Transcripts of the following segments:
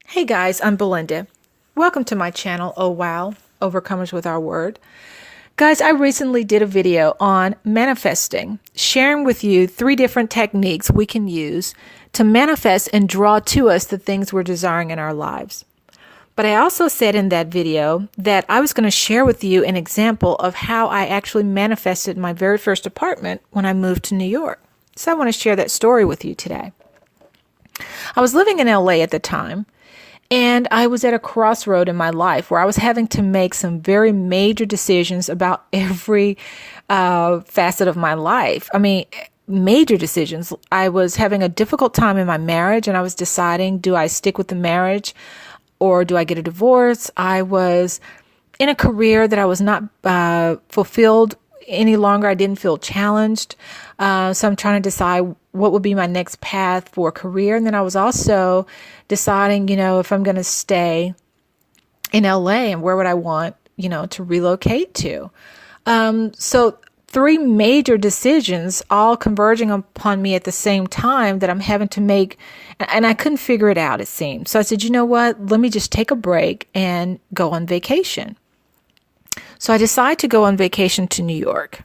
Hey guys, I'm Belinda. Welcome to my channel, Oh Wow, Overcomers with Our Word. Guys, I recently did a video on manifesting, sharing with you 3 different techniques we can use to manifest and draw to us the things we're desiring in our lives. But I also said in that video that I was going to share with you an example of how I actually manifested my very first apartment when I moved to New York. So I want to share that story with you today. I was living in LA at the time, and I was at a crossroad in my life where I was having to make some very major decisions about every facet of my life. I mean, major decisions. I was having a difficult time in my marriage, and I was deciding, do I stick with the marriage or do I get a divorce? I was in a career that I was not fulfilled any longer. I didn't feel challenged. So I'm trying to decide what would be my next path for a career. And then I was also deciding, if I'm going to stay in LA and where would I want, to relocate to. So 3 major decisions all converging upon me at the same time that I'm having to make. And I couldn't figure it out, it seemed. So I said, you know what? Let me just take a break and go on vacation. So I decided to go on vacation to New York.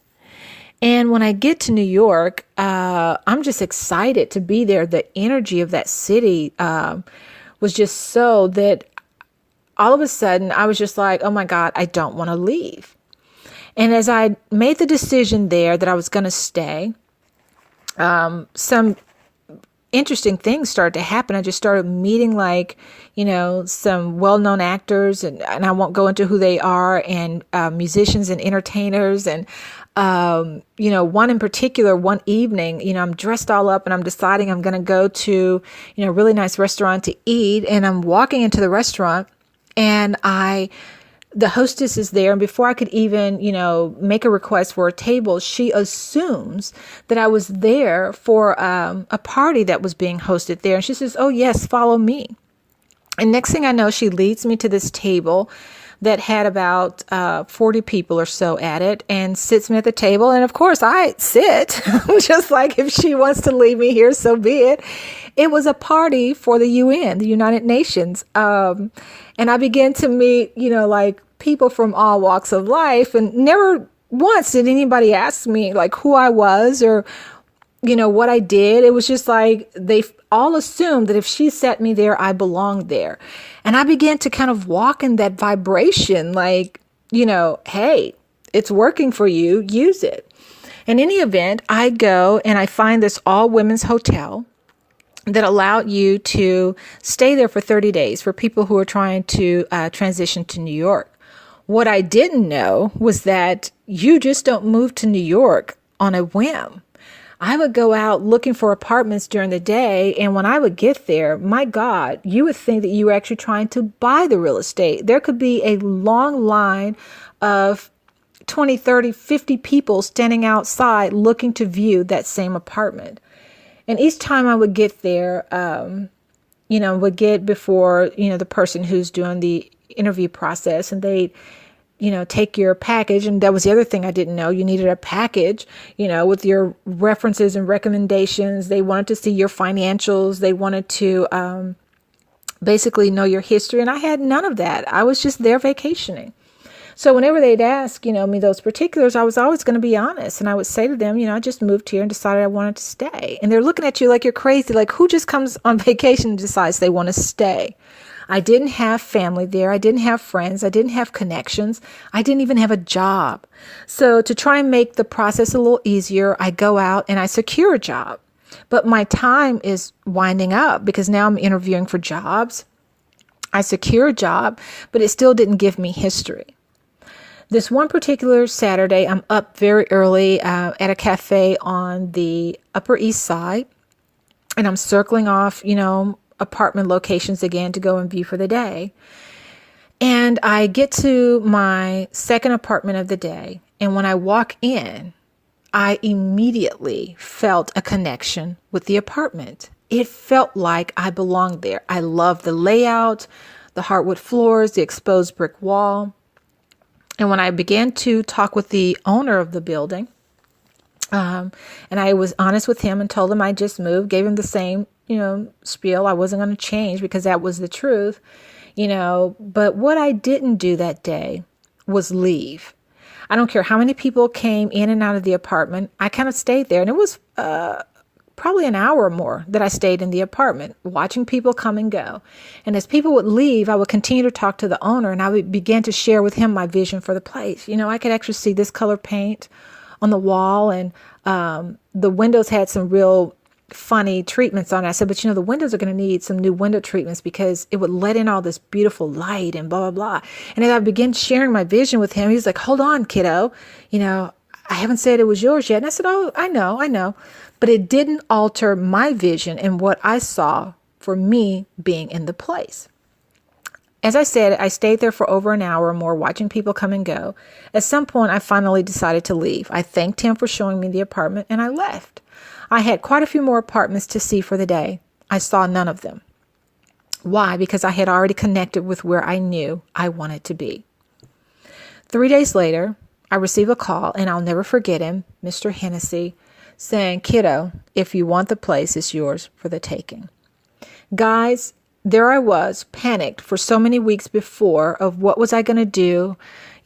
And when I get to New York, I'm just excited to be there. The energy of that city was just so that all of a sudden I was just like, oh my God, I don't want to leave. And as I made the decision there that I was going to stay, some interesting things started to happen. I just started meeting some well-known actors, and I won't go into who they are, and musicians and entertainers. And, one in particular, one evening, I'm dressed all up and I'm deciding I'm going to go to, a really nice restaurant to eat. And I'm walking into the restaurant, and the hostess is there. And before I could even, make a request for a table, she assumes that I was there for a party that was being hosted there. And she says, oh, yes, follow me. And next thing I know, she leads me to this table that had about 40 people or so at it, and sits me at the table. And of course, I sit, just like if she wants to leave me here, so be it. It was a party for the UN, the United Nations. And I began to meet, people from all walks of life. And never once did anybody ask me who I was or, what I did. It was just like they all assumed that if she set me there, I belonged there. And I began to kind of walk in that vibration, hey, it's working for you, use it. In any event, I go and I find this all women's hotel that allowed you to stay there for 30 days for people who are trying to transition to New York. What I didn't know was that you just don't move to New York on a whim. I would go out looking for apartments during the day, and when I would get there, my God, you would think that you were actually trying to buy the real estate. There could be a long line of 20, 30, 50 people standing outside looking to view that same apartment. And each time I would get there, would get before, the person who's doing the interview process, and they take your package. And that was the other thing I didn't know. You needed a package, with your references and recommendations. They wanted to see your financials. They wanted to basically know your history. And I had none of that. I was just there vacationing. So whenever they'd ask, me those particulars, I was always going to be honest. And I would say to them, I just moved here and decided I wanted to stay. And they're looking at you like you're crazy. Like, who just comes on vacation and decides they want to stay? I didn't have family there. I didn't have friends. I didn't have connections. I didn't even have a job. So to try and make the process a little easier, I go out and I secure a job. But my time is winding up because now I'm interviewing for jobs. I secure a job, but it still didn't give me history. This one particular Saturday, I'm up very early at a cafe on the Upper East Side, and I'm circling off, apartment locations again to go and view for the day. And I get to my second apartment of the day, and when I walk in, I immediately felt a connection with the apartment. It felt like I belonged there. I loved the layout, the hardwood floors, the exposed brick wall. And when I began to talk with the owner of the building, And I was honest with him and told him I just moved, gave him the same, spiel. I wasn't going to change because that was the truth, but what I didn't do that day was leave. I don't care how many people came in and out of the apartment. I kind of stayed there, and it was probably an hour or more that I stayed in the apartment, watching people come and go. And as people would leave, I would continue to talk to the owner, and I would begin to share with him my vision for the place. I could actually see this color paint on the wall, and the windows had some real funny treatments on it. I said, but the windows are going to need some new window treatments because it would let in all this beautiful light and blah, blah, blah. And as I began sharing my vision with him, he's like, hold on, kiddo. I haven't said it was yours yet. And I said, oh, I know. But it didn't alter my vision and what I saw for me being in the place. As I said, I stayed there for over an hour or more watching people come and go. At some point, I finally decided to leave. I thanked him for showing me the apartment and I left. I had quite a few more apartments to see for the day. I saw none of them. Why? Because I had already connected with where I knew I wanted to be. 3 days later, I received a call, and I'll never forget him, Mr. Hennessy, saying, kiddo, if you want the place, it's yours for the taking. Guys, there I was, panicked for so many weeks before of what was I going to do.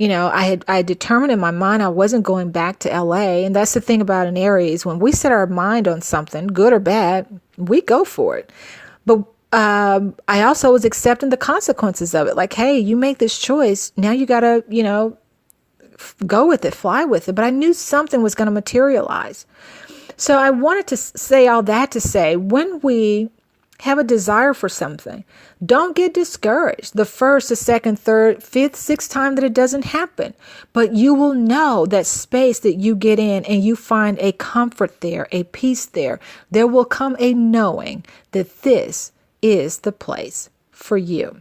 I had determined in my mind I wasn't going back to LA. And that's the thing about an Aries. When we set our mind on something, good or bad, we go for it. But I also was accepting the consequences of it. Like, hey, you make this choice. Now you got to, go with it, fly with it. But I knew something was going to materialize. So I wanted to say all that to say, when we have a desire for something, don't get discouraged the first, the second, third, fifth, sixth time that it doesn't happen. But you will know that space that you get in and you find a comfort there, a peace there. There will come a knowing that this is the place for you.